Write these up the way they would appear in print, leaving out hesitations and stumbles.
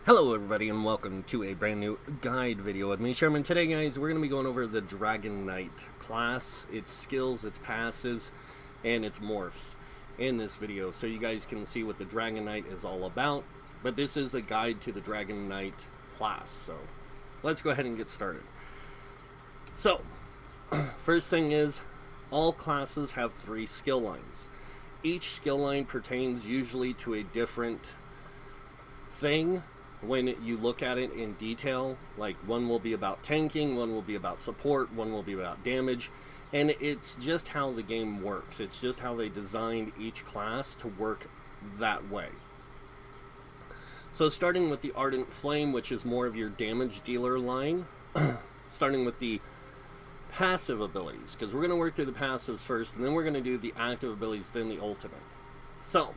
Hello everybody and welcome to a brand new guide video with me, Sherman. Today guys, we're going to be going over the Dragonknight class, its skills, its passives, and its morphs in this video so you guys can see what the Dragonknight is all about. But this is a guide to the Dragonknight class, so let's go ahead and get started. So, first thing is, all classes have 3 skill lines. Each skill line pertains usually to a different thing. When you look at it in detail, like one will be about tanking, one will be about support, one will be about damage, and it's just how the game works. It's just how they designed each class to work that way. So starting with the Ardent Flame, which is more of your damage dealer line, starting with the passive abilities, because we're going to work through the passives first, and then we're going to do the active abilities, then the ultimate. So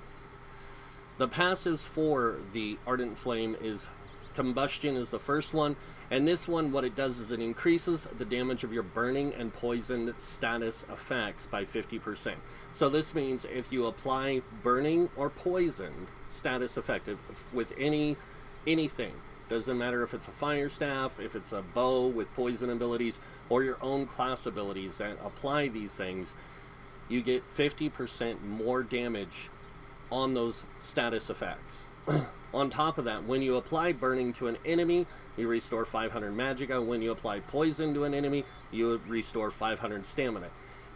the passives for the Ardent Flame is Combustion is the first one, and this one, what it does is it increases the damage of your burning and poisoned status effects by 50%. So this means if you apply burning or poisoned status effect with anything, doesn't matter if it's a fire staff, if it's a bow with poison abilities, or your own class abilities that apply these things, you get 50% more damage on those status effects. On top of that, when you apply burning to an enemy, you restore 500 magicka. When you apply poison to an enemy, you restore 500 stamina.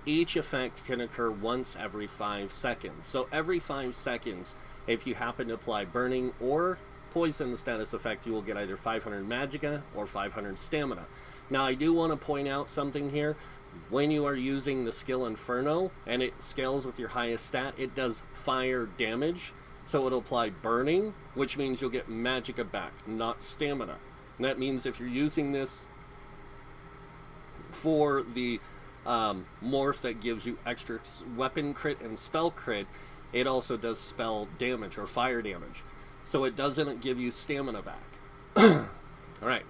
Each effect can occur once every 5 seconds. So every 5 seconds, if you happen to apply burning or poison status effect, you will get either 500 magicka or 500 stamina. Now I do want to point out something here. When you are using the skill Inferno and it scales with your highest stat, it does fire damage, so it'll apply burning, which means you'll get magicka back, not stamina. And that means if you're using this for the morph that gives you extra weapon crit and spell crit, it also does spell damage or fire damage, so it doesn't give you stamina back. Alright,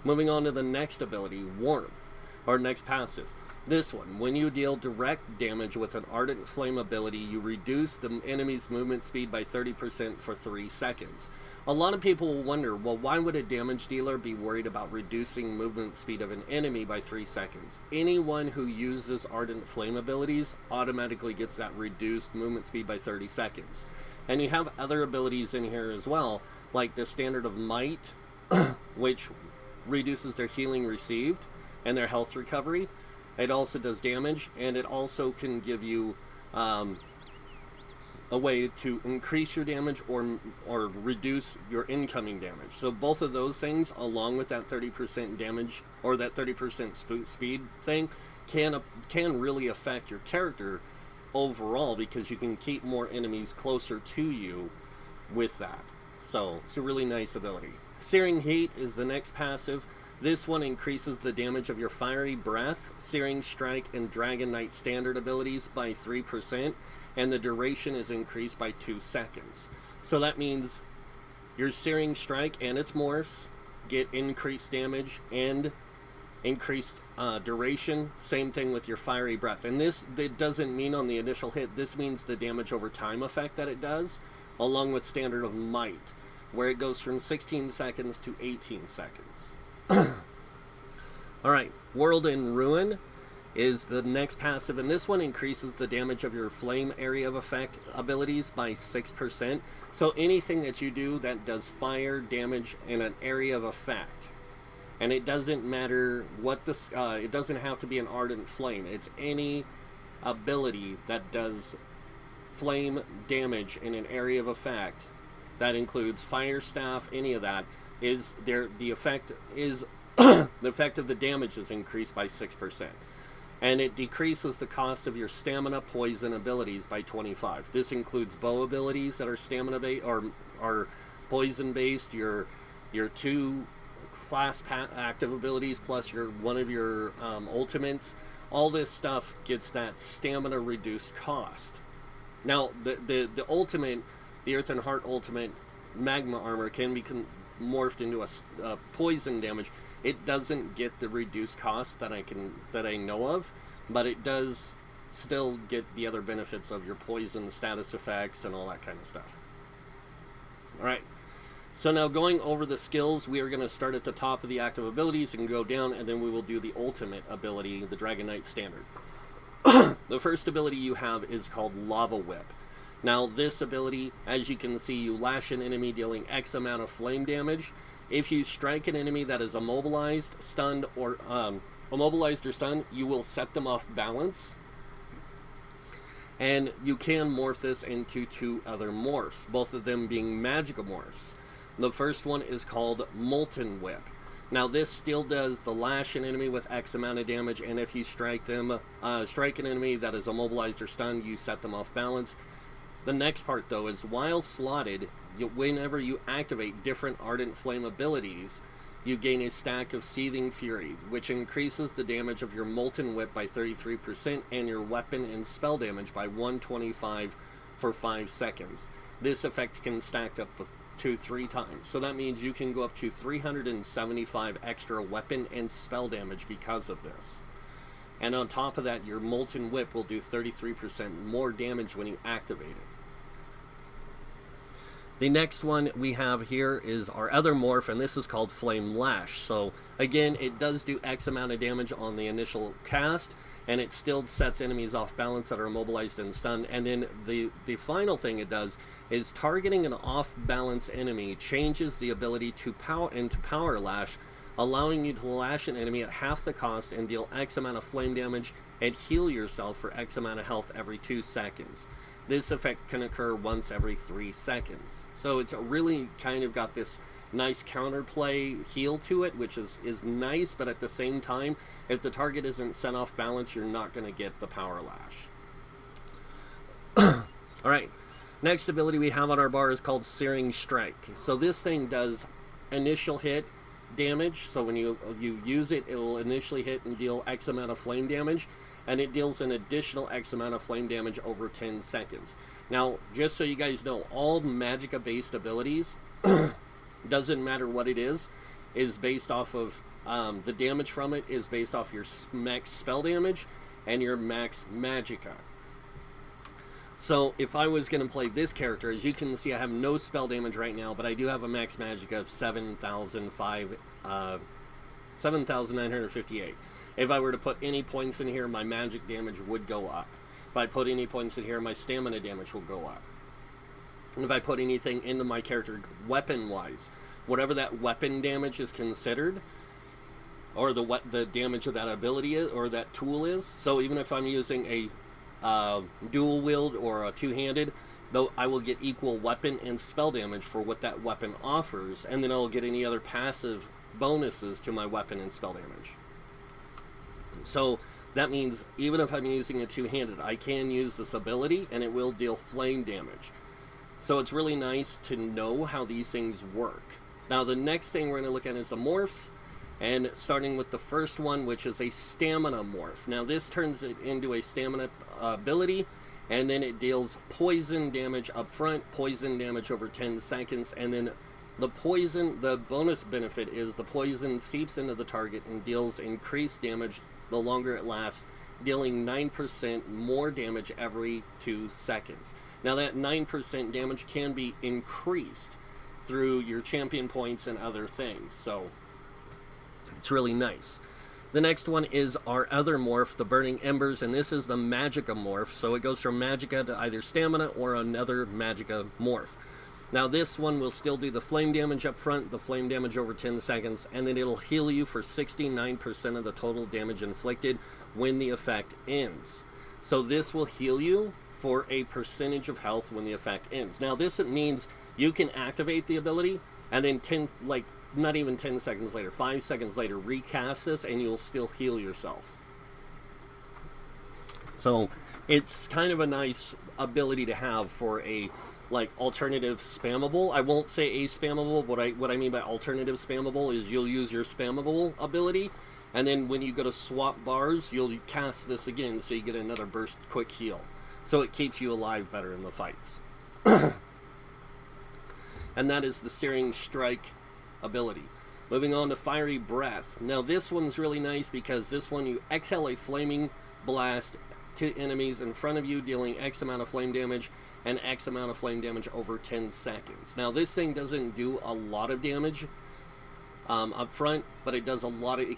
moving on to the next ability, Warmth, or next passive. This one, when you deal direct damage with an Ardent Flame ability, you reduce the enemy's movement speed by 30% for 3 seconds. A lot of people will wonder, well, why would a damage dealer be worried about reducing movement speed of an enemy by 3 seconds? Anyone who uses Ardent Flame abilities automatically gets that reduced movement speed by 30 seconds. And you have other abilities in here as well, like the Standard of Might, which reduces their healing received and their health recovery. It also does damage, and it also can give you a way to increase your damage or reduce your incoming damage. So both of those things, along with that 30% damage or that 30% speed thing, can really affect your character overall, because you can keep more enemies closer to you with that. So it's a really nice ability. Searing Heat is the next passive. This one increases the damage of your Fiery Breath, Searing Strike, and Dragonknight standard abilities by 3%, and the duration is increased by 2 seconds. So that means your Searing Strike and its morphs get increased damage and increased duration. Same thing with your Fiery Breath. And this, it doesn't mean on the initial hit, this means the damage over time effect that it does, along with Standard of Might, where it goes from 16 seconds to 18 seconds. Alright, World in Ruin is the next passive, and this one increases the damage of your Flame Area of Effect abilities by 6%. So anything that you do that does fire damage in an area of effect, and it doesn't matter what this, it doesn't have to be an Ardent Flame, it's any ability that does flame damage in an area of effect, that includes Fire Staff, any of that, is there, the effect is the effect of the damage is increased by 6%, and it decreases the cost of your stamina poison abilities by 25. This includes bow abilities that are stamina based or are poison based, your 2 class active abilities plus your one of your ultimates. All this stuff gets that stamina reduced cost. Now the ultimate, the Earth and Heart ultimate magma armor, can be morphed into a poison damage. It doesn't get the reduced cost that I know of, but it does still get the other benefits of your poison status effects and all that kind of stuff. Alright, So now going over the skills, we are going to start at the top of the active abilities and go down, and then we will do the ultimate ability, the Dragonknight standard. The first ability you have is called Lava Whip. Now this ability, as you can see, you lash an enemy dealing X amount of flame damage. If you strike an enemy that is immobilized, stunned, or you will set them off balance. And you can morph this into 2 other morphs, both of them being magical morphs. The first one is called Molten Whip. Now this still does the lash an enemy with X amount of damage, and if you strike an enemy that is immobilized or stunned, you set them off balance. The next part though is, while slotted, whenever you activate different Ardent Flame abilities, you gain a stack of Seething Fury, which increases the damage of your Molten Whip by 33% and your weapon and spell damage by 125 for 5 seconds. This effect can stack up to 3 times, so that means you can go up to 375 extra weapon and spell damage because of this. And on top of that, your Molten Whip will do 33% more damage when you activate it. The next one we have here is our other morph, and this is called Flame Lash. So again, it does do X amount of damage on the initial cast, and it still sets enemies off balance that are immobilized and stunned. And then the final thing it does is targeting an off-balance enemy changes the ability to Power Lash, allowing you to lash an enemy at half the cost and deal X amount of flame damage and heal yourself for X amount of health every 2 seconds. This effect can occur once every 3 seconds. So it's really kind of got this nice counterplay heal to it, which is nice, but at the same time, if the target isn't set off balance, you're not going to get the Power Lash. Alright, next ability we have on our bar is called Searing Strike. So this thing does initial hit damage, so when you use it, it will initially hit and deal X amount of flame damage, and it deals an additional X amount of flame damage over 10 seconds. Now, just so you guys know, all Magicka-based abilities, doesn't matter what it is based off of, the damage from it is based off your max spell damage and your max Magicka. So, if I was going to play this character, as you can see, I have no spell damage right now, but I do have a max Magicka of 7,958. If I were to put any points in here, my magic damage would go up. If I put any points in here, my stamina damage will go up. And if I put anything into my character weapon-wise, whatever that weapon damage is considered, or the damage of that ability is, or that tool is, so even if I'm using a dual wield or a two-handed, though, I will get equal weapon and spell damage for what that weapon offers, and then I'll get any other passive bonuses to my weapon and spell damage. So that means even if I'm using a two-handed, I can use this ability and it will deal flame damage. So it's really nice to know how these things work. Now the next thing we're going to look at is the morphs, and starting with the first one, which is a stamina morph. Now this turns it into a stamina ability, and then it deals poison damage up front, poison damage over 10 seconds, and then the bonus benefit is the poison seeps into the target and deals increased damage the longer it lasts, dealing 9% more damage every 2 seconds. Now that 9% damage can be increased through your champion points and other things, so it's really nice. The next one is our other morph, the Burning Embers, and this is the Magicka morph, so it goes from Magicka to either stamina or another Magicka morph. Now this one will still do the flame damage up front, the flame damage over 10 seconds, and then it'll heal you for 69% of the total damage inflicted when the effect ends. So this will heal you for a percentage of health when the effect ends. Now this means you can activate the ability, and then not even 10 seconds later, 5 seconds later, recast this, and you'll still heal yourself. So it's kind of a nice ability to have for a alternative spammable. I won't say a spammable. What I mean by alternative spammable is you'll use your spammable ability, and then when you go to swap bars, you'll cast this again, so you get another burst quick heal. So it keeps you alive better in the fights. And that is the Searing Strike ability. Moving on to Fiery Breath. Now this one's really nice because this one you exhale a flaming blast to enemies in front of you, dealing X amount of flame damage, and X amount of flame damage over 10 seconds. Now this thing doesn't do a lot of damage up front, but it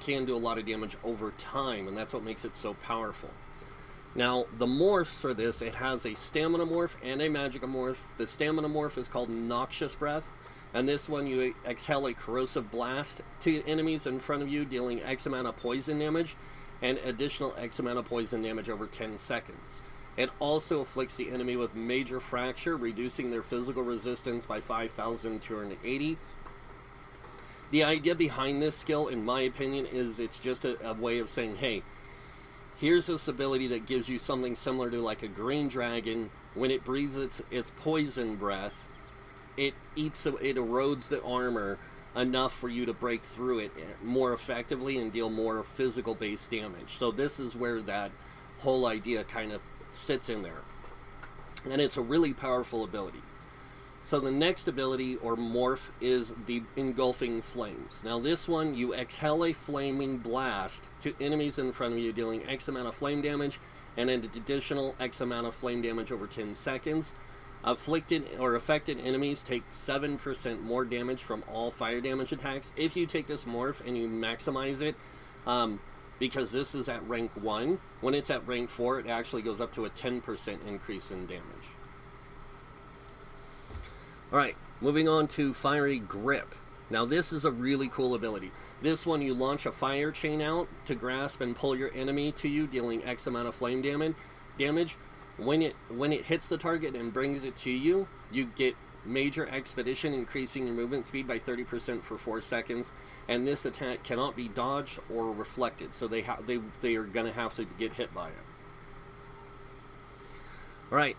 can do a lot of damage over time, and that's what makes it so powerful. Now the morphs for this, it has a stamina morph and a magic morph. The stamina morph is called Noxious Breath, and this one you exhale a corrosive blast to enemies in front of you, dealing X amount of poison damage and additional X amount of poison damage over 10 seconds. It also afflicts the enemy with major fracture, reducing their physical resistance by 5,280. The idea behind this skill, in my opinion, is it's just a way of saying, hey, here's this ability that gives you something similar to like a green dragon. When it breathes its poison breath, it erodes the armor enough for you to break through it more effectively and deal more physical based damage. So this is where that whole idea kind of sits in there, and it's a really powerful ability. So the next ability or morph is the Engulfing Flames. Now this one, you exhale a flaming blast to enemies in front of you, dealing X amount of flame damage and an additional X amount of flame damage over 10 seconds. Afflicted or affected enemies take 7% more damage from all fire damage attacks. If you take this morph and you maximize it, because this is at rank 1, when it's at rank 4, it actually goes up to a 10% increase in damage. Alright, moving on to Fiery Grip. Now this is a really cool ability. This one, you launch a fire chain out to grasp and pull your enemy to you, dealing X amount of flame damage. When it hits the target and brings it to you, you get Major Expedition, increasing your movement speed by 30% for 4 seconds, and this attack cannot be dodged or reflected, so they are going to have to get hit by it. Alright,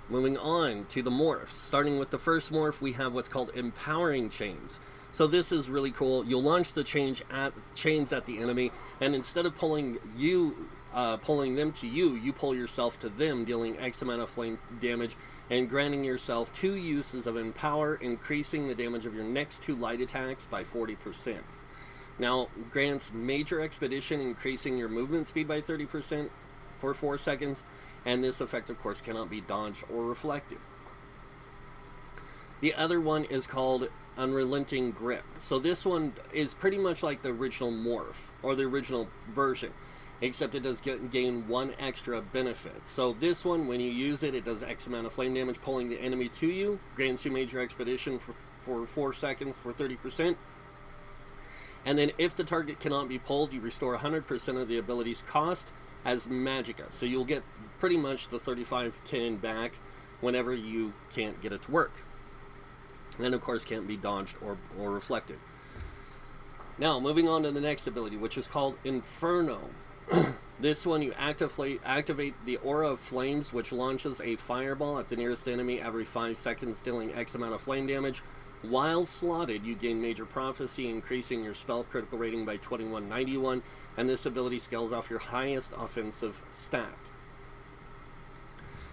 moving on to the morphs. Starting with the first morph, we have what's called Empowering Chains. So this is really cool. You'll launch the chains at the enemy, and instead of pulling them to you, you pull yourself to them, dealing X amount of flame damage and granting yourself 2 uses of Empower, increasing the damage of your next 2 light attacks by 40%. Now, grants Major Expedition, increasing your movement speed by 30% for 4 seconds, and this effect, of course, cannot be dodged or reflected. The other one is called Unrelenting Grip. So this one is pretty much like the original morph, or the original version, except it does gain 1 extra benefit. So this one, when you use it, it does X amount of flame damage, pulling the enemy to you, grants you Major Expedition for 4 seconds for 30%. And then if the target cannot be pulled, you restore 100% of the ability's cost as Magicka. So you'll get pretty much the 3510 back whenever you can't get it to work. And of course can't be dodged or reflected. Now, moving on to the next ability, which is called Inferno. This one, you activate the Aura of Flames, which launches a fireball at the nearest enemy every 5 seconds, dealing X amount of flame damage. While slotted, you gain Major Prophecy, increasing your spell critical rating by 2191, and this ability scales off your highest offensive stat.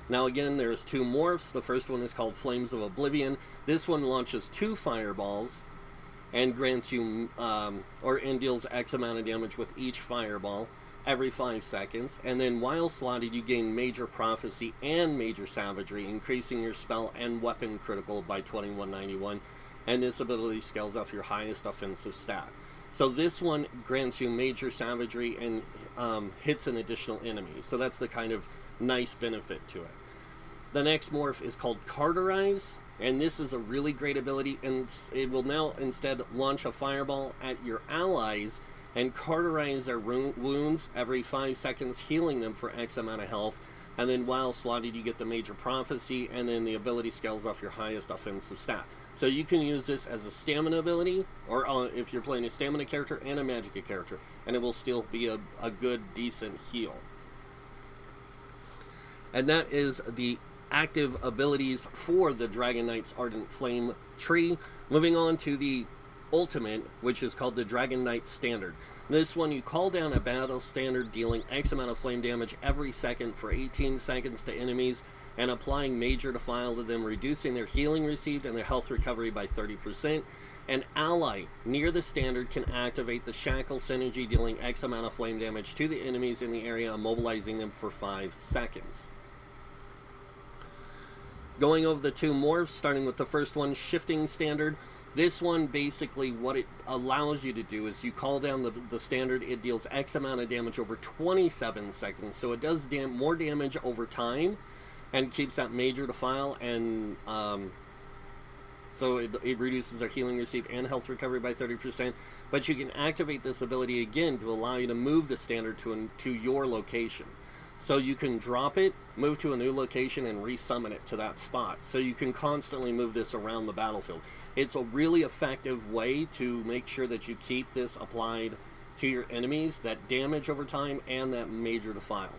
Now again, there's 2 morphs. The first one is called Flames of Oblivion. This one launches 2 fireballs and grants you, and deals X amount of damage with each fireball every 5 seconds. And then while slotted, you gain Major Prophecy and Major Savagery, increasing your spell and weapon critical by 2191, and this ability scales off your highest offensive stat. So this one grants you Major Savagery and hits an additional enemy. So that's the kind of nice benefit to it. The next morph is called Cauterize, and this is a really great ability, and it will now instead launch a fireball at your allies and cauterize their wounds every 5 seconds, healing them for X amount of health. And then while slotted, you get the Major Prophecy, and then the ability scales off your highest offensive stat. So you can use this as a stamina ability, or if you're playing a stamina character and a Magicka character, and it will still be a good, decent heal. And that is the active abilities for the Dragonknight's Ardent Flame tree. Moving on to the ultimate, which is called the Dragonknight Standard. This one, you call down a battle standard, dealing X amount of flame damage every second for 18 seconds to enemies, and applying Major Defile to them, reducing their healing received and their health recovery by 30%. An ally near the standard can activate the Shackle Synergy, dealing X amount of flame damage to the enemies in the area, immobilizing them for 5 seconds. Going over the two morphs, starting with the first one, Shifting Standard. This one, basically, what it allows you to do is you call down the standard, it deals X amount of damage over 27 seconds, so it does more damage over time, and keeps that major to file, and so it reduces our healing received and health recovery by 30%, but you can activate this ability again to allow you to move the standard to your location. So you can drop it, move to a new location, and resummon it to that spot. So you can constantly move this around the battlefield. It's a really effective way to make sure that you keep this applied to your enemies, that damage over time, and that major to file.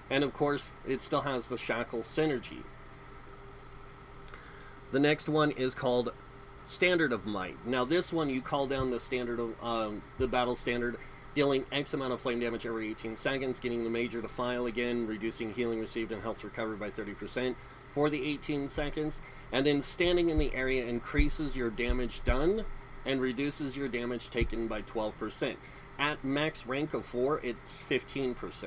And of course, it still has the Shackle synergy. The next one is called Standard of Might. Now this one, you call down the standard of the battle standard, dealing X amount of flame damage every 18 seconds, getting the major to file again, reducing healing received and health recovered by 30% for the 18 seconds, and then standing in the area increases your damage done and reduces your damage taken by 12%. At max rank of 4, it's 15%.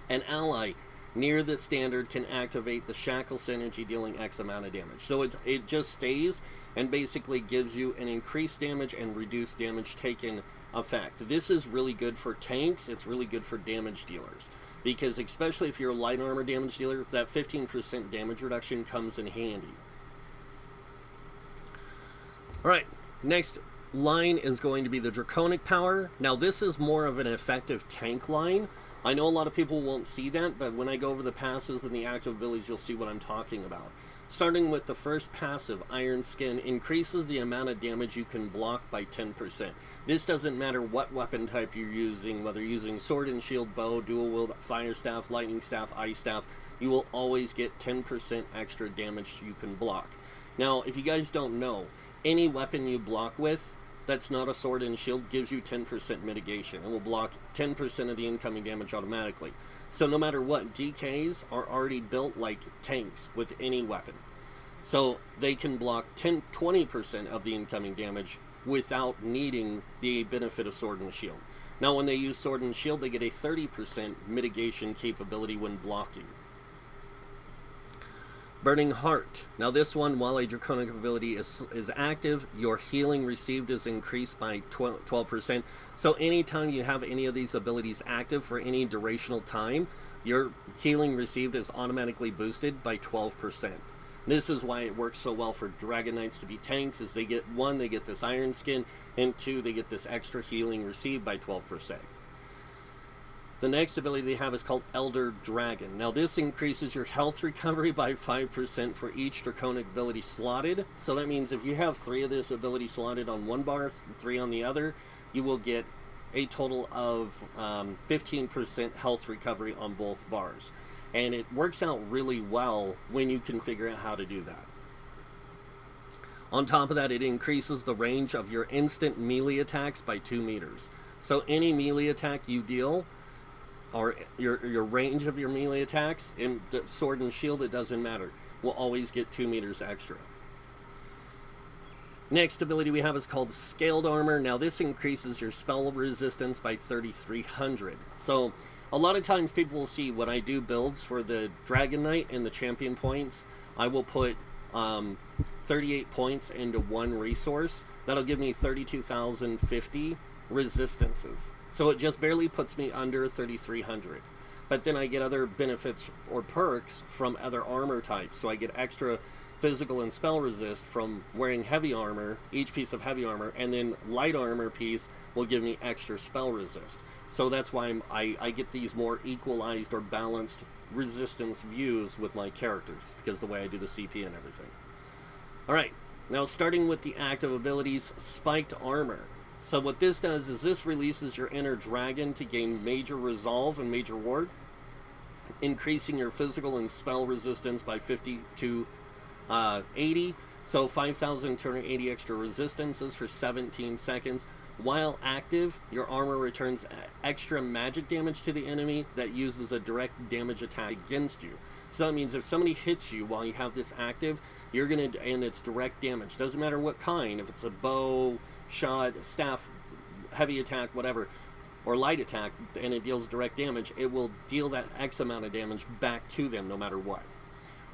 An ally near the standard can activate the Shackle synergy, dealing X amount of damage. So it just stays and basically gives you an increased damage and reduced damage taken effect. This is really good for tanks. It's really good for damage dealers, because especially if you're a light armor damage dealer, that 15% damage reduction comes in handy. Alright, next line is going to be the Draconic Power. Now this is more of an effective tank line. I know a lot of people won't see that, but when I go over the passives and the active abilities, you'll see what I'm talking about. Starting with the first passive, Iron Skin, increases the amount of damage you can block by 10%. This doesn't matter what weapon type you're using, whether you're using sword and shield, bow, dual wield, fire staff, lightning staff, ice staff, you will always get 10% extra damage you can block. Now, if you guys don't know, any weapon you block with that's not a sword and shield gives you 10% mitigation and will block 10% of the incoming damage automatically. So no matter what, DKs are already built like tanks with any weapon. So they can block 20% of the incoming damage without needing the benefit of sword and shield. Now when they use sword and shield, they get a 30% mitigation capability when blocking. Burning Heart. Now this one, while a Draconic ability is active, your healing received is increased by 12%. So anytime you have any of these abilities active for any durational time, your healing received is automatically boosted by 12%. This is why it works so well for Dragonknights to be tanks, is they get, one, they get this Iron Skin, and two, they get this extra healing received by 12%. The next ability they have is called Elder Dragon. Now this increases your health recovery by 5% for each Draconic ability slotted. So that means if you have 3 of this ability slotted on one bar, 3 on the other, you will get a total of 15% health recovery on both bars. And it works out really well when you can figure out how to do that. On top of that, it increases the range of your instant melee attacks by 2 meters. So any melee attack you deal, or your range of your melee attacks, in the sword and shield, it doesn't matter, will always get 2 meters extra. Next ability we have is called Scaled Armor. Now this increases your spell resistance by 3,300. So a lot of times people will see when I do builds for the Dragonknight and the champion points, I will put 38 points into one resource. That'll give me 32,050 resistances. So it just barely puts me under 3,300. But then I get other benefits or perks from other armor types. So I get extra physical and spell resist from wearing heavy armor, each piece of heavy armor, and then light armor piece will give me extra spell resist. So that's why I get these more equalized or balanced resistance views with my characters, because the way I do the CP and everything. Alright, now starting with the active abilities, Spiked Armor. So what this does is this releases your inner dragon to gain major resolve and major ward, increasing your physical and spell resistance by 50 to 80. So 5,280 extra resistances for 17 seconds. While active, your armor returns extra magic damage to the enemy that uses a direct damage attack against you. So that means if somebody hits you while you have this active, you're gonna, and it's direct damage. Doesn't matter what kind, if it's a bow, shot, staff, heavy attack, whatever, or light attack, and it deals direct damage, it will deal that X amount of damage back to them no matter what.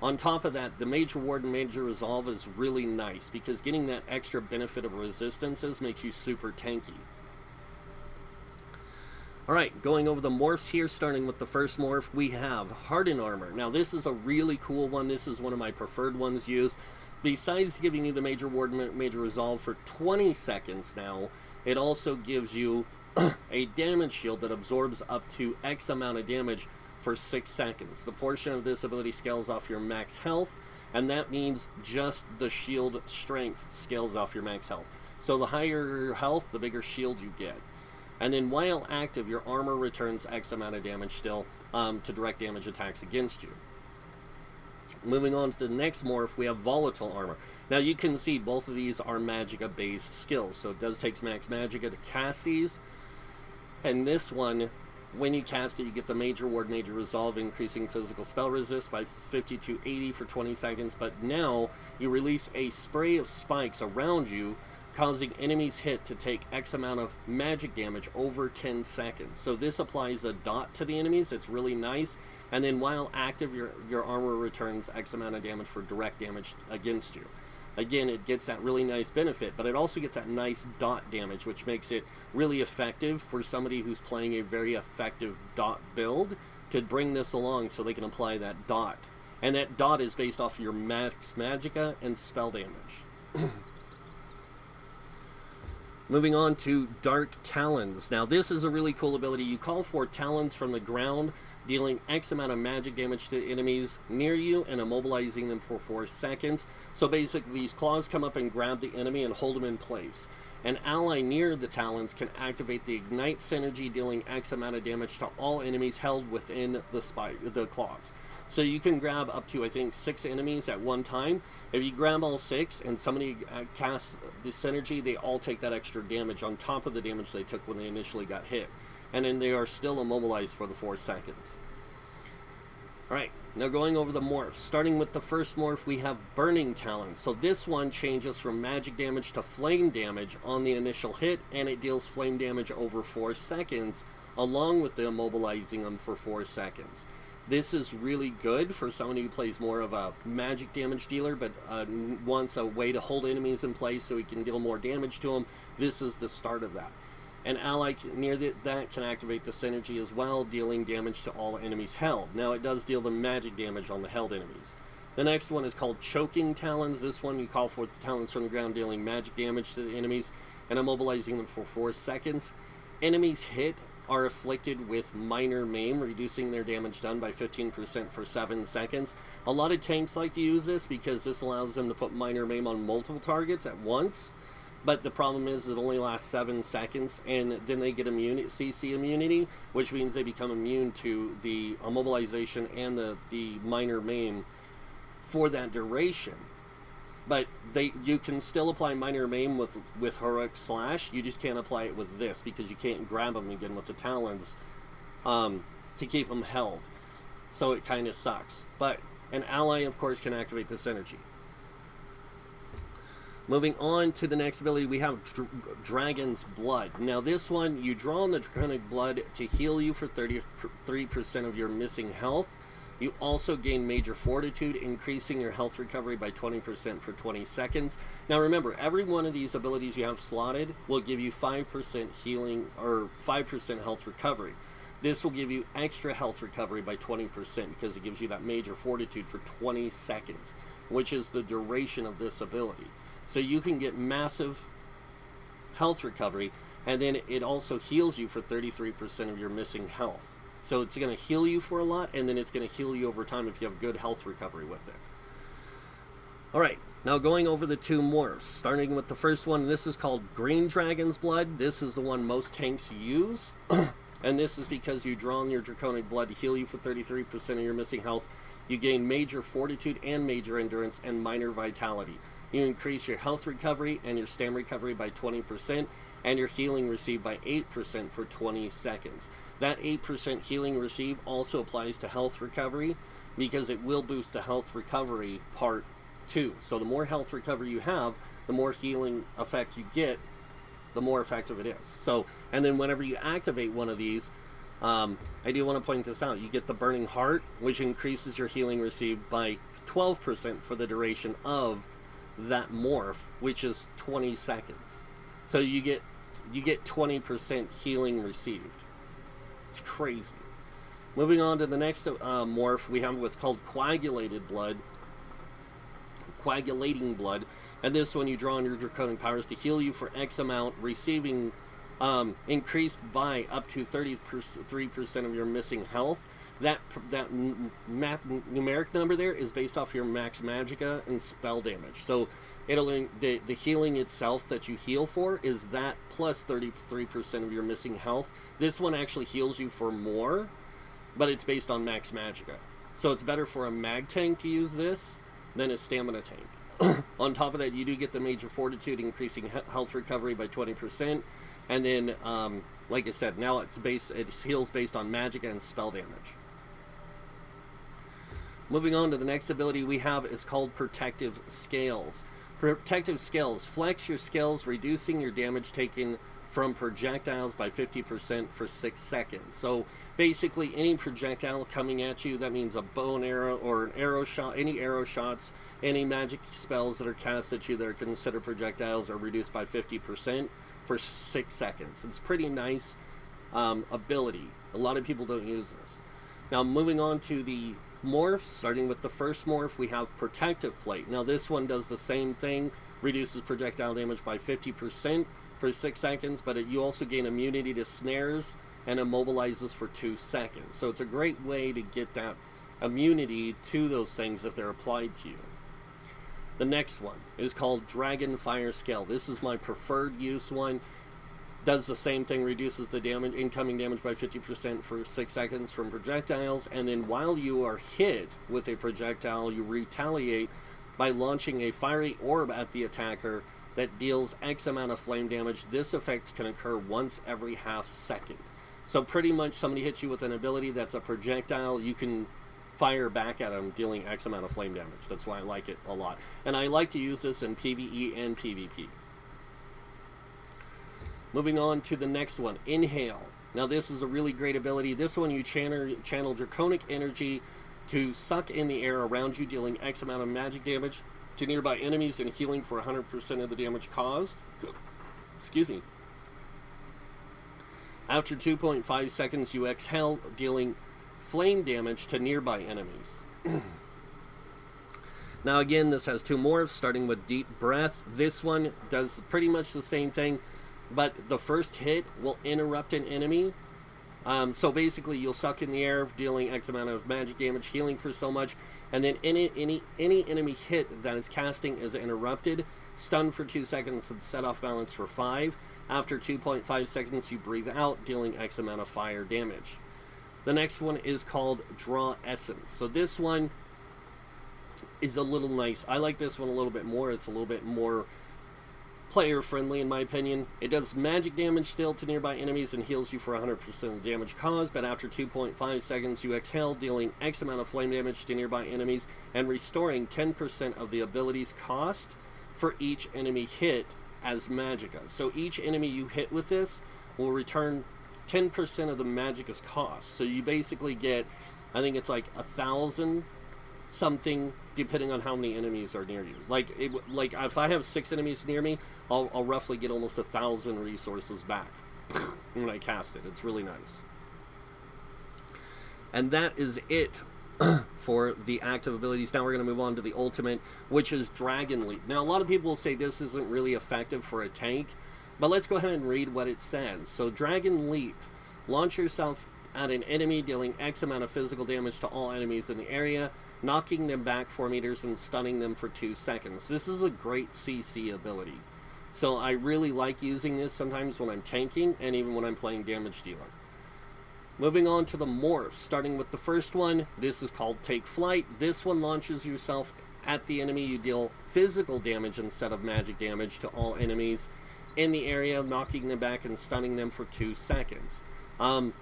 On top of that, the Major Ward and Major Resolve is really nice because getting that extra benefit of resistances makes you super tanky. Alright, going over the morphs here, starting with the first morph, we have Hardened Armor. Now this is a really cool one. This is one of my preferred ones used. Besides giving you the Major Ward and Major Resolve for 20 seconds now, it also gives you a damage shield that absorbs up to X amount of damage for 6 seconds. The portion of this ability scales off your max health, and that means just the shield strength scales off your max health. So the higher your health, the bigger shield you get. And then while active, your armor returns X amount of damage still to direct damage attacks against you. Moving on to the next morph, we have Volatile Armor. Now you can see both of these are Magicka based skills, so it does take max Magicka to cast these. And this one, when you cast it, you get the Major Ward, Major Resolve, increasing physical spell resist by 50 to 80 for 20 seconds. But now you release a spray of spikes around you, causing enemies hit to take X amount of magic damage over 10 seconds. So this applies a dot to the enemies. It's really nice. And then while active, your armor returns X amount of damage for direct damage against you. Again, it gets that really nice benefit, but it also gets that nice dot damage, which makes it really effective for somebody who's playing a very effective dot build to bring this along so they can apply that dot. And that dot is based off your max Magicka and spell damage. Moving on to Dark Talons. Now this is a really cool ability. You call for talons from the ground, dealing X amount of magic damage to enemies near you and immobilizing them for 4 seconds. So basically these claws come up and grab the enemy and hold them in place. An ally near the talons can activate the Ignite synergy, dealing X amount of damage to all enemies held within the claws. So you can grab up to, I think, 6 enemies at one time. If you grab all 6 and somebody casts the synergy, they all take that extra damage on top of the damage they took when they initially got hit. And then they are still immobilized for the 4 seconds. Alright, now going over the morphs. Starting with the first morph, we have Burning Talons. So this one changes from magic damage to flame damage on the initial hit, and it deals flame damage over 4 seconds, along with the immobilizing them for 4 seconds. This is really good for someone who plays more of a magic damage dealer, but wants a way to hold enemies in place so he can deal more damage to them. This is the start of that. An ally near that can activate the synergy as well, dealing damage to all enemies held. Now it does deal the magic damage on the held enemies. The next one is called Choking Talons. This one you call for the talons from the ground, dealing magic damage to the enemies and immobilizing them for 4 seconds. Enemies hit are afflicted with minor maim, reducing their damage done by 15% for 7 seconds. A lot of tanks like to use this because this allows them to put minor maim on multiple targets at once. But the problem is it only lasts 7 seconds, and then they get CC immunity, which means they become immune to the immobilization and the minor maim for that duration. But you can still apply minor maim with heroic slash. You just can't apply it with this because you can't grab them again with the talons to keep them held. So it kind of sucks. But an ally, of course, can activate this energy. Moving on to the next ability, we have Dragon's Blood. Now this one, you draw on the Draconic Blood to heal you for 33% of your missing health. You also gain Major Fortitude, increasing your health recovery by 20% for 20 seconds. Now remember, every one of these abilities you have slotted will give you 5% healing or 5% health recovery. This will give you extra health recovery by 20% because it gives you that Major Fortitude for 20 seconds, which is the duration of this ability. So you can get massive health recovery, and then it also heals you for 33% of your missing health. So it's going to heal you for a lot, and then it's going to heal you over time if you have good health recovery with it. Alright, now going over the 2 morphs, starting with the first one. This is called Green Dragon's Blood. This is the one most tanks use, and this is because you draw on your Draconic Blood to heal you for 33% of your missing health. You gain Major Fortitude and Major Endurance and Minor Vitality. You increase your health recovery and your stam recovery by 20%, and your healing received by 8% for 20 seconds. That 8% healing received also applies to health recovery because it will boost the health recovery part too. So the more health recovery you have, the more healing effect you get, the more effective it is. So, and then whenever you activate one of these, I do want to point this out. You get the Burning Heart, which increases your healing received by 12% for the duration of that morph, which is 20 seconds. So you get 20% healing received. It's crazy. Moving on to the next morph, we have what's called coagulating blood, and this one you draw on your draconic powers to heal you for X amount, receiving increased by up to 33% of your missing health. That numeric number there is based off your max magicka and spell damage. So the healing itself that you heal for is that plus 33% of your missing health. This one actually heals you for more, but it's based on max magicka. So it's better for a mag tank to use this than a stamina tank. On top of that, you do get the major fortitude, increasing health recovery by 20%. And then, like I said, now it heals based on magicka and spell damage. Moving on to the next ability we have is called Protective Scales. Protective Scales. Flex your scales, reducing your damage taken from projectiles by 50% for 6 seconds. So basically any projectile coming at you, that means a bow and arrow or an arrow shot, any arrow shots, any magic spells that are cast at you that are considered projectiles are reduced by 50% for 6 seconds. It's pretty nice ability. A lot of people don't use this. Now moving on to the morphs, starting with the first morph, we have Protective Plate. Now this one does the same thing, reduces projectile damage by 50% for 6 seconds, but you also gain immunity to snares and immobilizes for 2 seconds. So it's a great way to get that immunity to those things if they're applied to you. The next one is called Dragon Fire Scale. This is my preferred use one. Does the same thing, reduces the incoming damage by 50% for 6 seconds from projectiles, and then while you are hit with a projectile, you retaliate by launching a fiery orb at the attacker that deals X amount of flame damage. This effect can occur once every half second. So pretty much somebody hits you with an ability that's a projectile, you can fire back at them, dealing X amount of flame damage. That's why I like it a lot. And I like to use this in PvE and PvP. Moving on to the next one, Inhale. Now this is a really great ability. This one you channel draconic energy to suck in the air around you, dealing X amount of magic damage to nearby enemies and healing for 100% of the damage caused. Excuse me. After 2.5 seconds, you exhale, dealing flame damage to nearby enemies. Now again, this has 2 morphs, starting with Deep Breath. This one does pretty much the same thing, but the first hit will interrupt an enemy. So basically, you'll suck in the air, dealing X amount of magic damage, healing for so much, and then any enemy hit that is casting is interrupted, stunned for 2 seconds, and set off balance for 5. After 2.5 seconds, you breathe out, dealing X amount of fire damage. The next one is called Draw Essence. So this one is a little nice. I like this one a little bit more. It's a little bit more player friendly in my opinion. It does magic damage still to nearby enemies and heals you for 100% of the damage caused, but after 2.5 seconds you exhale, dealing X amount of flame damage to nearby enemies and restoring 10% of the ability's cost for each enemy hit as magicka. So each enemy you hit with this will return 10% of the magicka's cost. So you basically get, I think it's like 1,000 something depending on how many enemies are near you. Like if I have 6 enemies near me, I'll roughly get almost 1,000 resources back when I cast it. It's really nice. And that is it for the active abilities. Now we're going to move on to the ultimate, which is Dragon Leap. Now a lot of people will say this isn't really effective for a tank, but let's go ahead and read what it says. So Dragon Leap, launch yourself at an enemy, dealing X amount of physical damage to all enemies in the area, knocking them back 4 meters and stunning them for 2 seconds. This is a great CC ability. So I really like using this sometimes when I'm tanking and even when I'm playing damage dealer. Moving on to the morphs, starting with the first one, this is called Take Flight. This one launches yourself at the enemy. You deal physical damage instead of magic damage to all enemies in the area, knocking them back and stunning them for 2 seconds.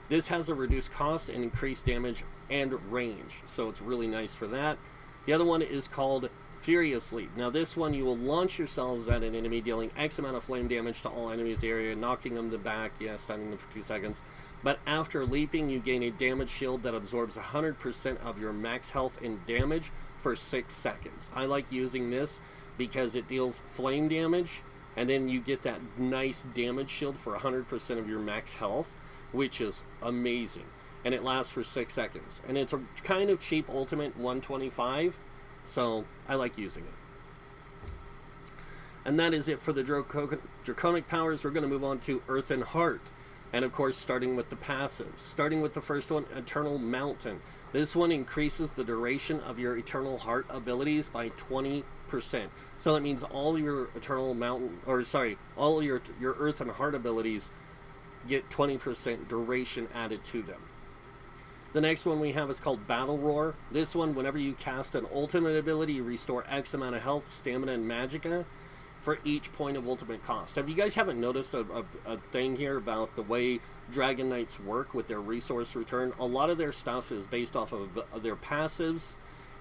This has a reduced cost and increased damage and range, so it's really nice for that. The other one is called Furious Leap. Now this one, you will launch yourselves at an enemy, dealing X amount of flame damage to all enemies area, knocking them to back, stunning them for 2 seconds. But after leaping, you gain a damage shield that absorbs 100% of your max health and damage for 6 seconds. I like using this because it deals flame damage, and then you get that nice damage shield for 100% of your max health, which is amazing. And it lasts for 6 seconds. And it's a kind of cheap ultimate, 125, so I like using it. And that is it for the Draconic powers. We're going to move on to Earth and Heart. And of course, starting with the passives. Starting with the first one, Eternal Mountain. This one increases the duration of your Eternal Heart abilities by 20%. So that means all your Eternal Mountain, or sorry, all your Earth and Heart abilities get 20% duration added to them. The next one we have is called Battle Roar. This one, whenever you cast an ultimate ability, you restore X amount of health, stamina, and magicka for each point of ultimate cost. If you guys haven't noticed a thing here about the way Dragon Knights work with their resource return, a lot of their stuff is based off of their passives,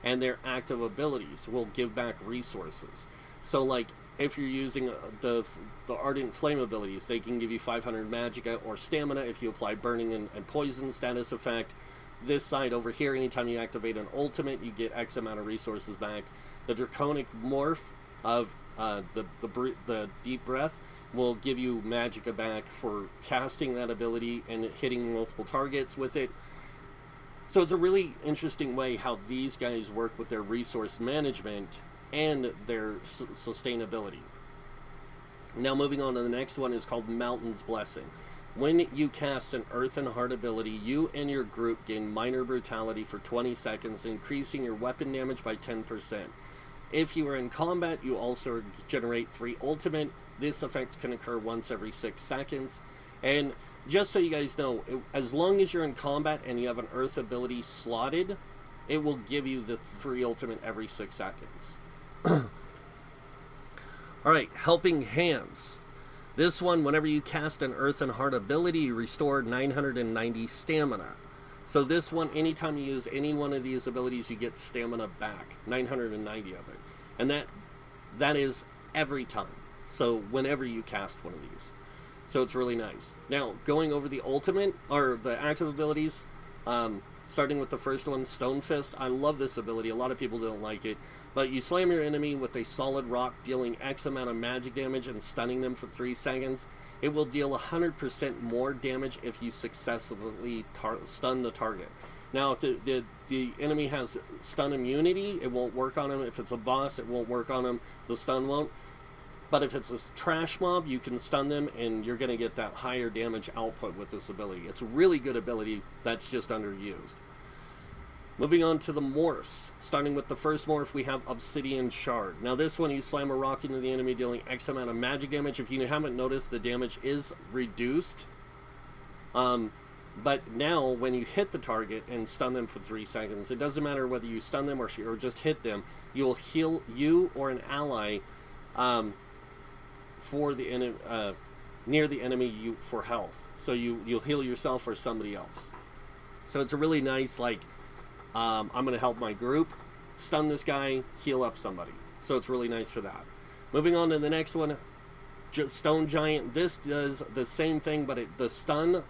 and their active abilities will give back resources. So like if you're using the Ardent Flame abilities, they can give you 500 magicka or stamina if you apply burning and poison status effect. This side over here, anytime you activate an ultimate, you get X amount of resources back. The Draconic morph of the Deep Breath will give you magicka back for casting that ability and hitting multiple targets with it. So it's a really interesting way how these guys work with their resource management and their sustainability. Now moving on to the next one is called Mountain's Blessing. When you cast an Earth and Heart ability, you and your group gain minor brutality for 20 seconds, increasing your weapon damage by 10%. If you are in combat, you also generate 3 ultimate. This effect can occur once every 6 seconds. And just so you guys know, as long as you're in combat and you have an Earth ability slotted, it will give you the 3 ultimate every 6 seconds. Alright, Helping Hands. This one, whenever you cast an Earth and Heart ability, you restore 990 stamina. So this one, anytime you use any one of these abilities, you get stamina back. 990 of it. And that is every time. So whenever you cast one of these. So it's really nice. Now, going over the ultimate, or the active abilities, starting with the first one, Stone Fist. I love this ability. A lot of people don't like it. But you slam your enemy with a solid rock, dealing X amount of magic damage and stunning them for 3 seconds. It will deal 100% more damage if you successfully stun the target. Now, if the enemy has stun immunity, it won't work on him. If it's a boss, it won't work on him. The stun won't. But if it's a trash mob, you can stun them, and you're going to get that higher damage output with this ability. It's a really good ability that's just underused. Moving on to the morphs. Starting with the first morph, we have Obsidian Shard. Now this one, you slam a rock into the enemy, dealing X amount of magic damage. If you haven't noticed, the damage is reduced. But now, when you hit the target and stun them for 3 seconds, it doesn't matter whether you stun them or just hit them, you'll heal you or an ally for the near the enemy for health. So you'll heal yourself or somebody else. So it's a really nice, like, I'm going to help my group, stun this guy, heal up somebody. So it's really nice for that. Moving on to the next one, Stone Giant. This does the same thing, but the stun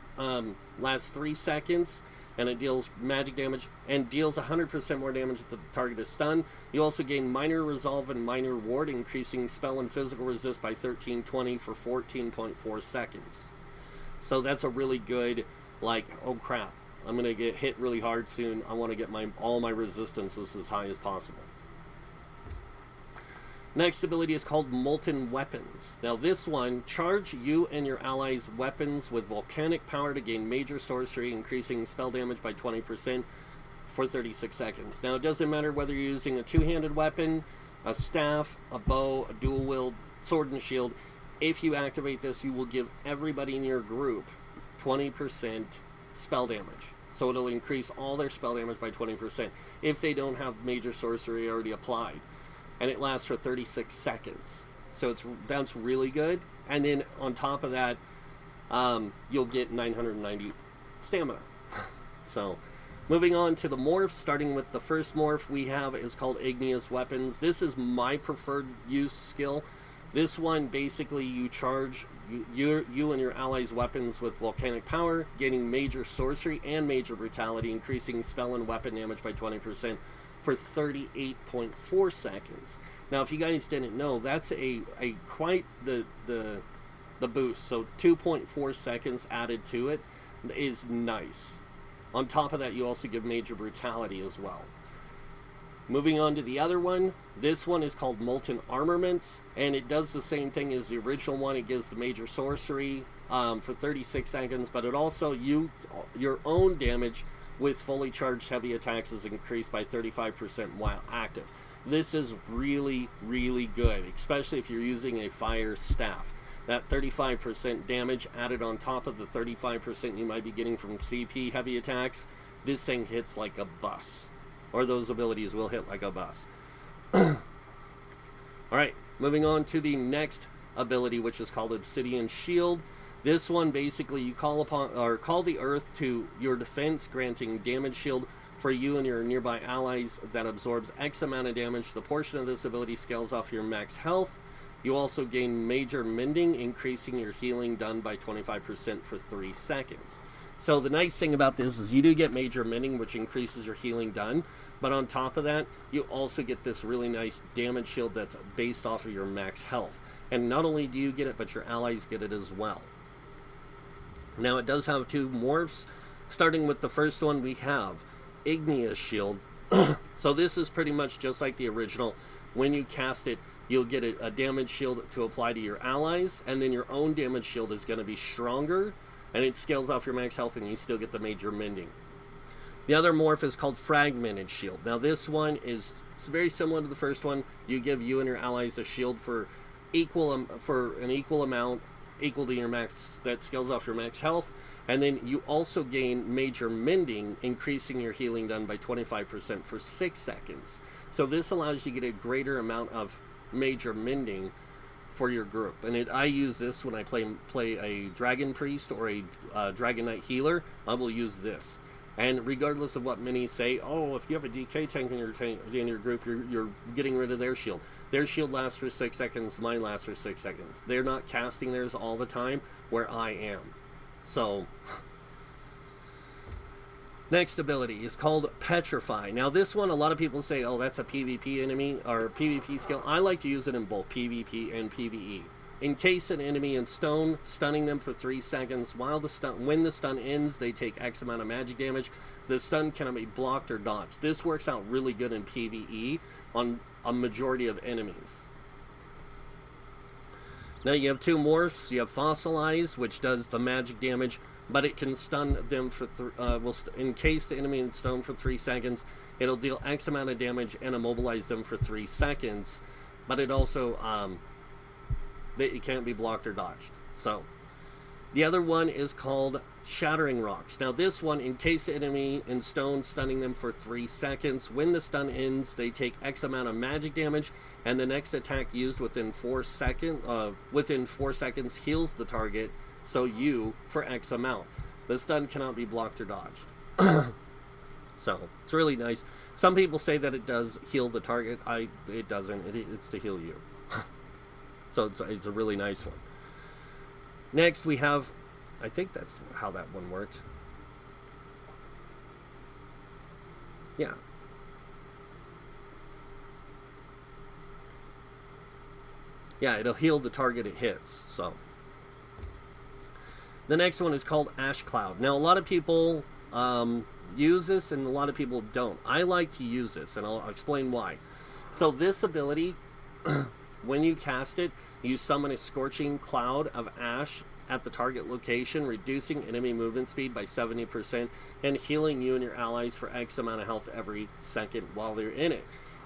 lasts 3 seconds, and it deals magic damage, and deals 100% more damage if the target is stunned. You also gain Minor Resolve and Minor Ward, increasing spell and physical resist by 1320 for 14.4 seconds. So that's a really good, like, oh crap, I'm going to get hit really hard soon. I want to get all my resistances as high as possible. Next ability is called Molten Weapons. Now this one, charge you and your allies' weapons with volcanic power to gain major sorcery, increasing spell damage by 20% for 36 seconds. Now it doesn't matter whether you're using a two-handed weapon, a staff, a bow, a dual-wield sword and shield. If you activate this, you will give everybody in your group 20% spell damage. So it'll increase all their spell damage by 20% if they don't have major sorcery already applied. And it lasts for 36 seconds. So that's really good. And then on top of that, you'll get 990 stamina. So moving on to the morphs, starting with the first morph we have is called Igneous Weapons. This is my preferred use skill. This one, basically, you charge you and your allies' weapons with volcanic power, gaining major sorcery and major brutality, increasing spell and weapon damage by 20% for 38.4 seconds. Now, if you guys didn't know, that's a quite the boost. So 2.4 seconds added to it is nice. On top of that, you also give major brutality as well. Moving on to the other one, this one is called Molten Armaments, and it does the same thing as the original one. It gives the major sorcery for 36 seconds, but it also, your own damage with fully charged heavy attacks is increased by 35% while active. This is really, really good, especially if you're using a fire staff. That 35% damage added on top of the 35% you might be getting from CP heavy attacks, this thing hits like a bus. Or those abilities will hit like a bus. Alright, moving on to the next ability, which is called Obsidian Shield. This one, basically, you call the earth to your defense, granting damage shield for you and your nearby allies that absorbs X amount of damage. The portion of this ability scales off your max health. You also gain major mending, increasing your healing done by 25% for 3 seconds. So the nice thing about this is you do get major mending, which increases your healing done, but on top of that, you also get this really nice damage shield that's based off of your max health. And not only do you get it, but your allies get it as well. Now, it does have 2 morphs. Starting with the first one, we have Igneous Shield. So this is pretty much just like the original. When you cast it, you'll get a damage shield to apply to your allies, and then your own damage shield is going to be stronger, and it scales off your max health, and you still get the major mending. The other morph is called Fragmented Shield. Now, this one is very similar to the first one. You give you and your allies a shield for an equal amount, equal to your max, that scales off your max health, and then you also gain major mending, increasing your healing done by 25% for 6 seconds. So this allows you to get a greater amount of major mending for your group. And I use this when I play a Dragon Priest or a Dragonknight healer. I will use this. And regardless of what many say, oh, if you have a DK tank in your group, you're getting rid of their shield. Their shield lasts for 6 seconds, mine lasts for 6 seconds. They're not casting theirs all the time, where I am. So, next ability is called Petrify. Now this one, a lot of people say, oh, that's a PvP enemy, or PvP skill. I like to use it in both PvP and PvE. Encase an enemy in stone, stunning them for 3 seconds. When the stun ends, they take X amount of magic damage. The stun cannot be blocked or dodged. This works out really good in PvE on a majority of enemies. Now you have 2 morphs. You have Fossilize, which does the magic damage, but it can stun them for will encase the enemy in stone for 3 seconds. It'll deal X amount of damage and immobilize them for 3 seconds, but it also it can't be blocked or dodged. So the other one is called Shattering Rocks. Now this one, encase the enemy in stone, stunning them for 3 seconds. When the stun ends, they take X amount of magic damage, and the next attack used within 4 seconds heals the target, so you for X amount. The stun cannot be blocked or dodged. So it's really nice. Some people say that it does heal the target. It doesn't. It's to heal you. So it's a really nice one. Next we have, I think that's how that one worked. Yeah. Yeah, it'll heal the target it hits. So the next one is called Ash Cloud. Now a lot of people use this and a lot of people don't. I like to use this, and I'll explain why. So this ability, when you cast it, you summon a scorching cloud of ash at the target location, reducing enemy movement speed by 70% and healing you and your allies for X amount of health every second while they're in it.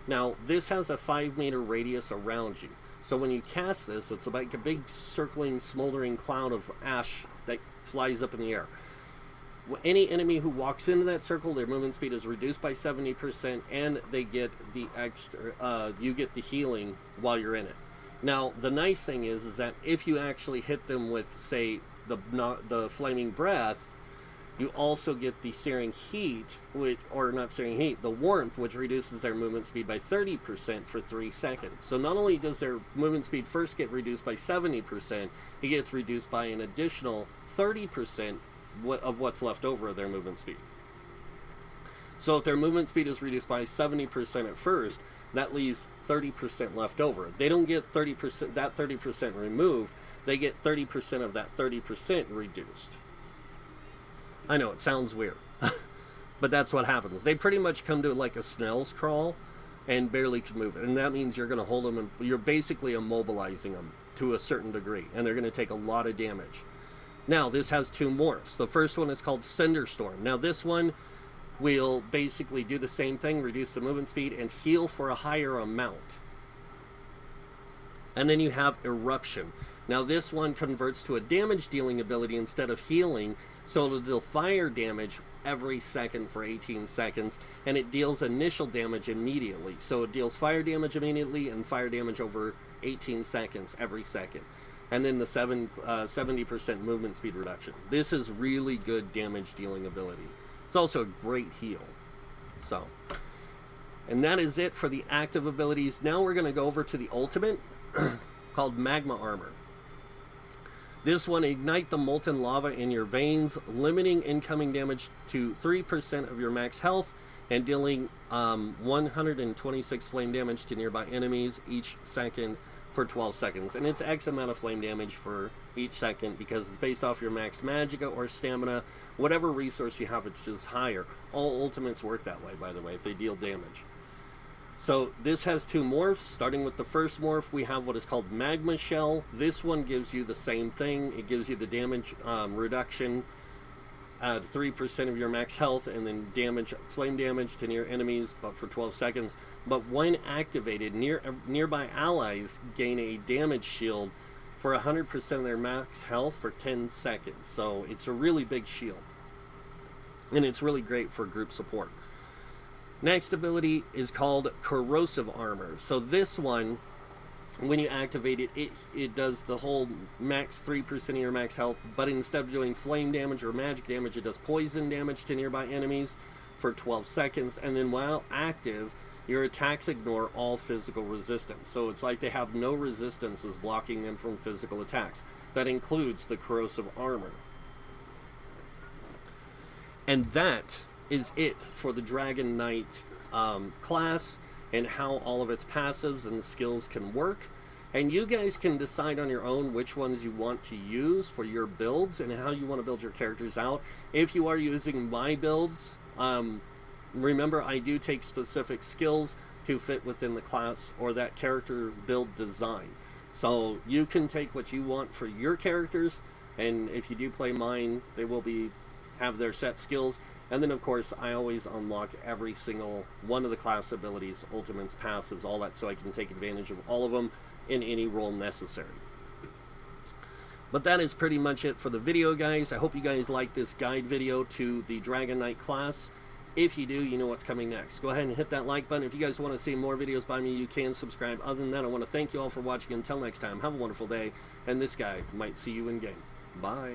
Now, this has a 5-meter radius around you. So when you cast this, it's like a big circling, smoldering cloud of ash that flies up in the air. Any enemy who walks into that circle, their movement speed is reduced by 70%, and they get the extra. You get the healing while you're in it. Now, the nice thing is that if you actually hit them with, say, the flaming breath, you also get the searing heat, the warmth, which reduces their movement speed by 30% for 3 seconds. So not only does their movement speed first get reduced by 70%, it gets reduced by an additional 30% of what's left over of their movement speed. So if their movement speed is reduced by 70% at first, that leaves 30% left over. They don't get 30%, that 30% removed, they get 30% of that 30% reduced. I know, it sounds weird. But that's what happens. They pretty much come to like a snail's crawl and barely can move it. And that means you're going to hold them, and you're basically immobilizing them to a certain degree. And they're going to take a lot of damage. Now, this has two morphs. The first one is called Cinderstorm. Now, this one will basically do the same thing, reduce the movement speed, and heal for a higher amount. And then you have Eruption. Now, this one converts to a damage-dealing ability instead of healing, so it'll deal fire damage every second for 18 seconds, and it deals initial damage immediately. So it deals fire damage immediately and fire damage over 18 seconds every second. And then the 70% movement speed reduction. This is really good damage dealing ability. It's also a great heal. So, and that is it for the active abilities. Now we're going to go over to the ultimate called Magma Armor. This one, ignite the molten lava in your veins, limiting incoming damage to 3% of your max health and dealing 126 flame damage to nearby enemies each second for 12 seconds. And it's X amount of flame damage for each second because it's based off your max magicka or stamina, whatever resource you have, which is higher. All ultimates work that way, by the way, if they deal damage. So this has two morphs. Starting with the first morph, we have what is called Magma Shell. This one gives you the same thing. It gives you the damage reduction at 3% of your max health, and then flame damage to near enemies, but for 12 seconds. But when activated, nearby allies gain a damage shield for 100% of their max health for 10 seconds. So it's a really big shield, and it's really great for group support. Next ability is called Corrosive Armor. So this one, when you activate it, it does the whole max 3% of your max health, but instead of doing flame damage or magic damage, it does poison damage to nearby enemies for 12 seconds. And then while active, your attacks ignore all physical resistance. So it's like they have no resistances blocking them from physical attacks. That includes the Corrosive Armor. And that is it for the Dragonknight class and how all of its passives and skills can work. And you guys can decide on your own which ones you want to use for your builds and how you want to build your characters out. If you are using my builds, remember I do take specific skills to fit within the class or that character build design. So you can take what you want for your characters, and if you do play mine, they will have their set skills. And then, of course, I always unlock every single one of the class abilities, ultimates, passives, all that, so I can take advantage of all of them in any role necessary. But that is pretty much it for the video, guys. I hope you guys like this guide video to the Dragonknight class. If you do, you know what's coming next. Go ahead and hit that like button. If you guys want to see more videos by me, you can subscribe. Other than that, I want to thank you all for watching. Until next time, have a wonderful day, and this guy might see you in game. Bye.